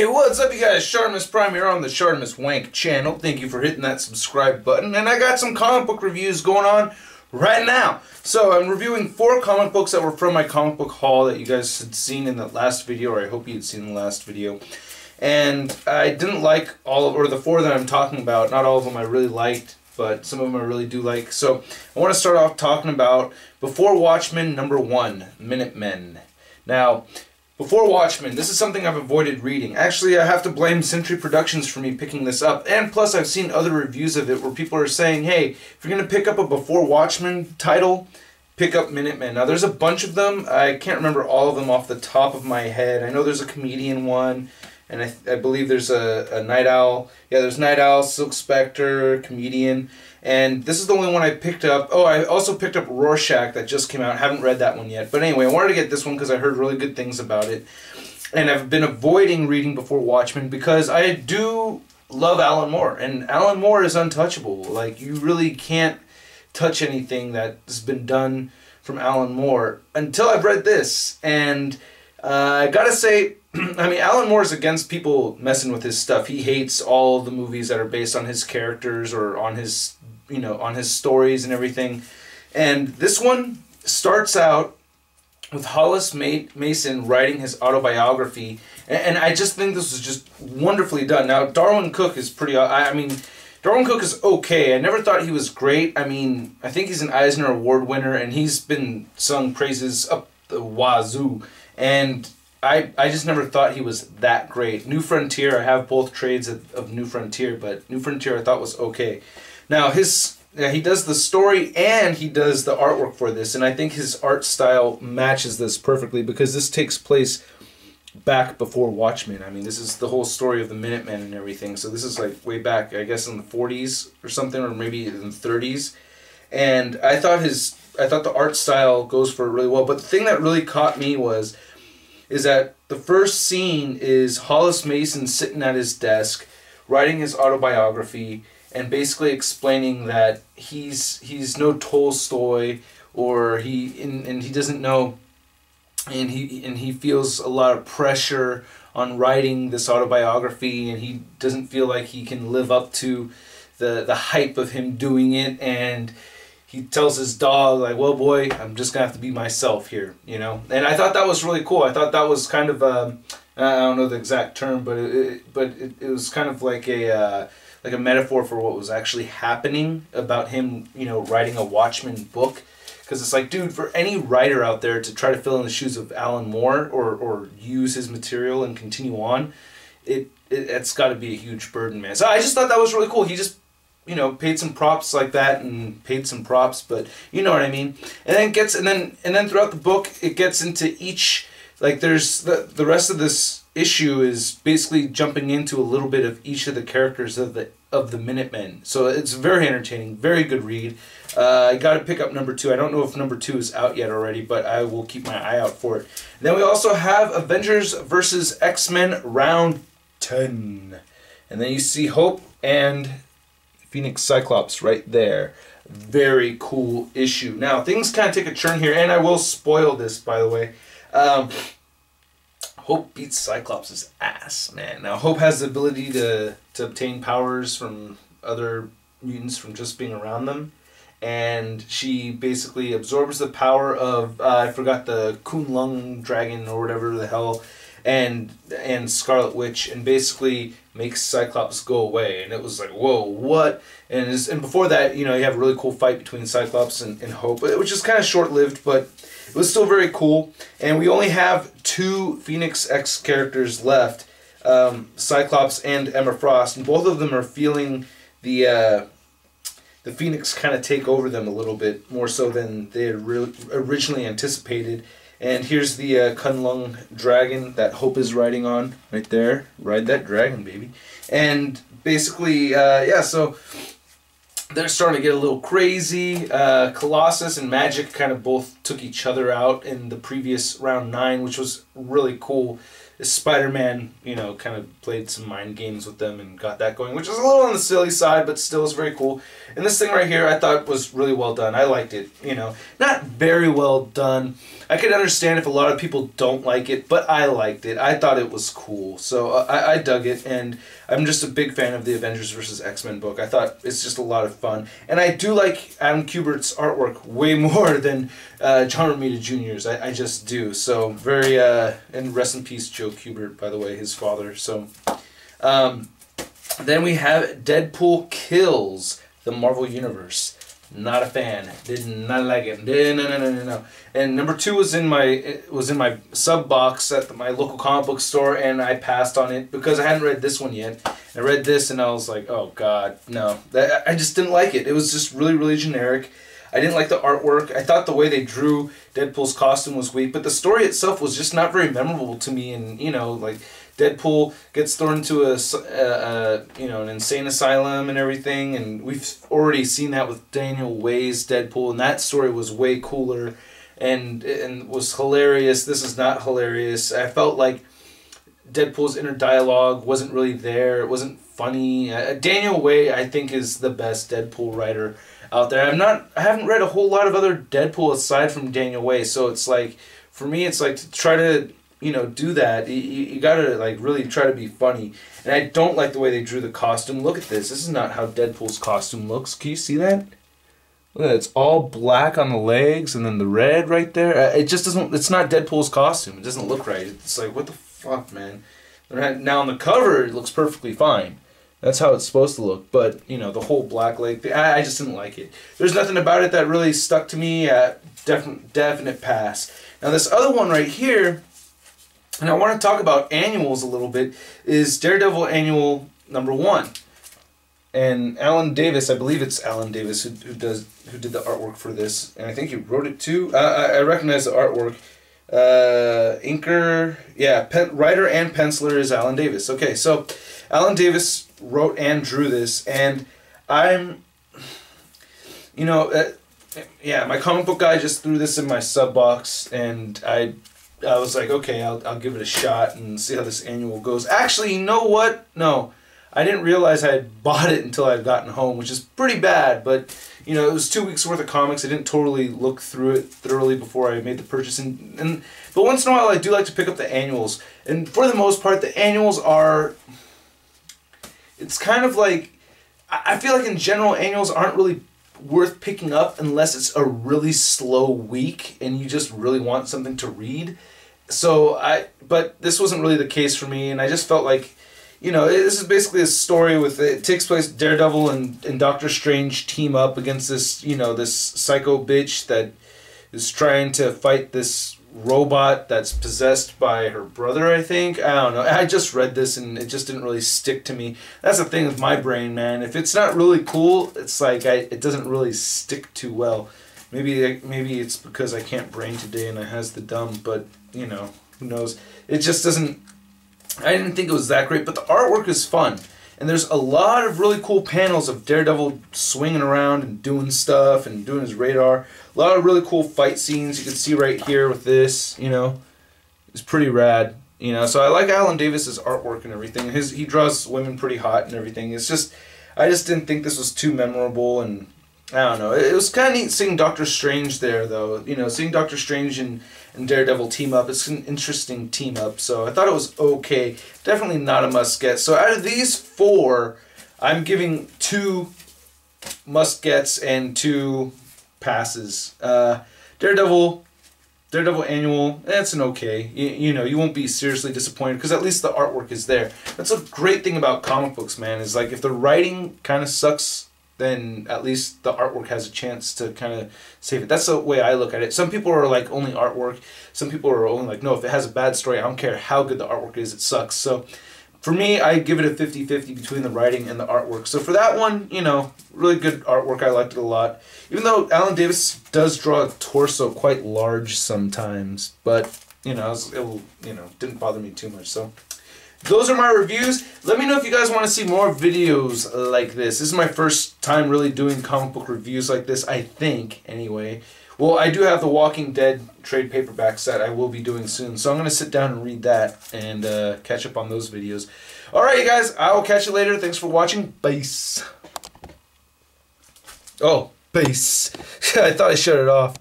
Hey, what's up, you guys? Shartimus Prime here on the Shartimus Wank channel. Thank you for hitting that subscribe button. And I got some comic book reviews going on right now. So I'm reviewing 4 comic books that were from my comic book haul that you guys had seen in the last video, or I hope you had seen in the last video. And I didn't like all of, or the 4 that I'm talking about, not all of them I really liked, but some of them I really do like. So I want to start off talking about Before Watchmen #1, Minutemen. Now, Before Watchmen, this is something I've avoided reading. Actually, I have to blame Century Productions for me picking this up. And plus, I've seen other reviews of it where people are saying, hey, if you're going to pick up a Before Watchmen title, pick up Minutemen. Now, there's a bunch of them. I can't remember all of them off the top of my head. I know there's a comedian one, and I believe there's a Night Owl. Yeah, there's Night Owl, Silk Spectre, comedian. And this is the only one I picked up. Oh, I also picked up Rorschach that just came out. I haven't read that one yet. But anyway, I wanted to get this one because I heard really good things about it. And I've been avoiding reading Before Watchmen because I do love Alan Moore. And Alan Moore is untouchable. Like, you really can't touch anything that's been done from Alan Moore until I've read this. And I gotta say, I mean, Alan Moore is against people messing with his stuff. He hates all of the movies that are based on his characters or on his, you know, on his stories and everything. And this one starts out with Hollis Mason writing his autobiography, and I just think this was just wonderfully done. Now, Darwin Cook is pretty, I mean, Darwin Cook is okay. I never thought he was great. I mean, I think he's an Eisner Award winner, and he's been sung praises up the wazoo, and I just never thought he was that great. New Frontier, I have both trades of New Frontier, but New Frontier I thought was okay. Now, he does the story and he does the artwork for this, and I think his art style matches this perfectly because this takes place back before Watchmen. I mean, this is the whole story of the Minutemen and everything, so this is like way back, I guess in the 40s or something, or maybe in the 30s. And I thought the art style goes for it really well, but the thing that really caught me is that the first scene is Hollis Mason sitting at his desk, writing his autobiography, and basically explaining that he's no Tolstoy, or he doesn't know, and he feels a lot of pressure on writing this autobiography, and he doesn't feel like he can live up to the hype of him doing it, and he tells his dog, like, well, boy, I'm just going to have to be myself here, you know? And I thought that was really cool. I thought that was kind of, I don't know the exact term, but it was kind of like a metaphor for what was actually happening about him, you know, writing a Watchmen book. Because it's like, dude, for any writer out there to try to fill in the shoes of Alan Moore or use his material and continue on, it's got to be a huge burden, man. So I just thought that was really cool. He just, you know, paid some props like that and paid some props, but you know what I mean. And then throughout the book, it gets into each, like, there's the rest of this issue is basically jumping into a little bit of each of the characters of the Minutemen. So it's very entertaining, very good read. I got to pick up #2. I don't know if #2 is out yet already, but I will keep my eye out for it. And then we also have Avengers vs. X-Men Round 10. And then you see Hope and Phoenix Cyclops right there. Very cool issue. Now, things kind of take a turn here, and I will spoil this, by the way. Hope beats Cyclops' ass, man. Now, Hope has the ability to obtain powers from other mutants from just being around them. And she basically absorbs the power of, I forgot, the Kunlun dragon or whatever the hell, and Scarlet Witch, and basically makes Cyclops go away. And it was like, whoa, what? And before that, you know, you have a really cool fight between Cyclops and Hope, which is kind of short-lived, but it was still very cool. And we only have 2 Phoenix X characters left, Cyclops and Emma Frost, and both of them are feeling the Phoenix kind of take over them a little bit more so than they had originally anticipated. And here's the Kunlun dragon that Hope is riding on right there. Ride that dragon, baby. And basically, yeah, so they're starting to get a little crazy. Colossus and Magic kind of both took each other out in the previous round 9, which was really cool. Spider-Man, you know, kind of played some mind games with them and got that going, which was a little on the silly side, but still is very cool. And this thing right here I thought was really well done. I liked it, you know. Not very well done. I could understand if a lot of people don't like it, but I liked it. I thought it was cool, so I dug it, and I'm just a big fan of the Avengers vs. X-Men book. I thought it's just a lot of fun, and I do like Adam Kubert's artwork way more than John Romita Jr.'s. I just do. So very, and rest in peace, Joe Kubert, by the way, his father. So then we have Deadpool Kills the Marvel Universe. Not a fan. Did not like it. No. And number 2 was in my sub box at my local comic book store, and I passed on it because I hadn't read this one yet. I read this and I was like, oh god, no. I just didn't like it. It was just really, really generic. I didn't like the artwork. I thought the way they drew Deadpool's costume was weak, but the story itself was just not very memorable to me. And you know, like Deadpool gets thrown into an insane asylum and everything, and we've already seen that with Daniel Way's Deadpool, and that story was way cooler and was hilarious. This is not hilarious. I felt like Deadpool's inner dialogue wasn't really there. It wasn't funny. Daniel Way, I think, is the best Deadpool writer out there. I haven't read a whole lot of other Deadpool aside from Daniel Way, so it's like, for me, it's like to try to, you know, do that, you gotta like really try to be funny. And I don't like the way they drew the costume. Look at this. This is not how Deadpool's costume looks. Can you see that? Look at that. It's all black on the legs and then the red right there. It just doesn't, it's not Deadpool's costume. It doesn't look right. It's like, what the fuck, man? Now on the cover, it looks perfectly fine. That's how it's supposed to look. But, you know, the whole black leg thing, I just didn't like it. There's nothing about it that really stuck to me. Definite pass. Now this other one right here, and I want to talk about annuals a little bit, is Daredevil Annual #1. And Alan Davis, I believe it's Alan Davis who did the artwork for this, and I think he wrote it too. I recognize the artwork. Inker, yeah, writer and penciler is Alan Davis. Okay, so Alan Davis wrote and drew this, and I'm, you know, yeah, my comic book guy just threw this in my sub box, and I was like, okay, I'll give it a shot and see how this annual goes. Actually, you know what? No, I didn't realize I had bought it until I'd gotten home, which is pretty bad, but, you know, it was 2 weeks worth of comics. I didn't totally look through it thoroughly before I made the purchase. But once in a while, I do like to pick up the annuals. And for the most part, the annuals are, it's kind of like, I feel like in general, annuals aren't really worth picking up unless it's a really slow week and you just really want something to read. But this wasn't really the case for me, and I just felt like, you know, this is basically a story with, it takes place, Daredevil and Doctor Strange team up against this, you know, this psycho bitch that is trying to fight this robot that's possessed by her brother, I think. I don't know. I just read this and it just didn't really stick to me. That's the thing with my brain, man. If it's not really cool, it's like it doesn't really stick too well. Maybe it's because I can't brain today and it has the dumb, but, you know, who knows. It just doesn't, I didn't think it was that great, but the artwork is fun. And there's a lot of really cool panels of Daredevil swinging around and doing stuff and doing his radar. A lot of really cool fight scenes you can see right here with this, you know. It's pretty rad, you know. So I like Alan Davis's artwork and everything. He draws women pretty hot and everything. It's just, I just didn't think this was too memorable, and I don't know. It was kind of neat seeing Doctor Strange there, though. You know, seeing Doctor Strange and Daredevil team up. It's an interesting team up, so I thought it was okay. Definitely not a must-get. So out of these 4, I'm giving 2 must-gets and 2 passes. Daredevil Annual, that's an okay. You know, you won't be seriously disappointed because at least the artwork is there. That's a great thing about comic books, man, is like if the writing kind of sucks, then at least the artwork has a chance to kind of save it. That's the way I look at it. Some people are like only artwork. Some people are only like, no, if it has a bad story, I don't care how good the artwork is, it sucks. So for me, I give it a 50-50 between the writing and the artwork. So for that one, you know, really good artwork. I liked it a lot. Even though Alan Davis does draw a torso quite large sometimes, but, you know, didn't bother me too much. So those are my reviews. Let me know if you guys want to see more videos like this. This is my first time really doing comic book reviews like this, I think, anyway. Well, I do have the Walking Dead trade paperback set I will be doing soon, so I'm going to sit down and read that and catch up on those videos. Alright, you guys, I will catch you later. Thanks for watching. Peace. Oh, peace. I thought I shut it off.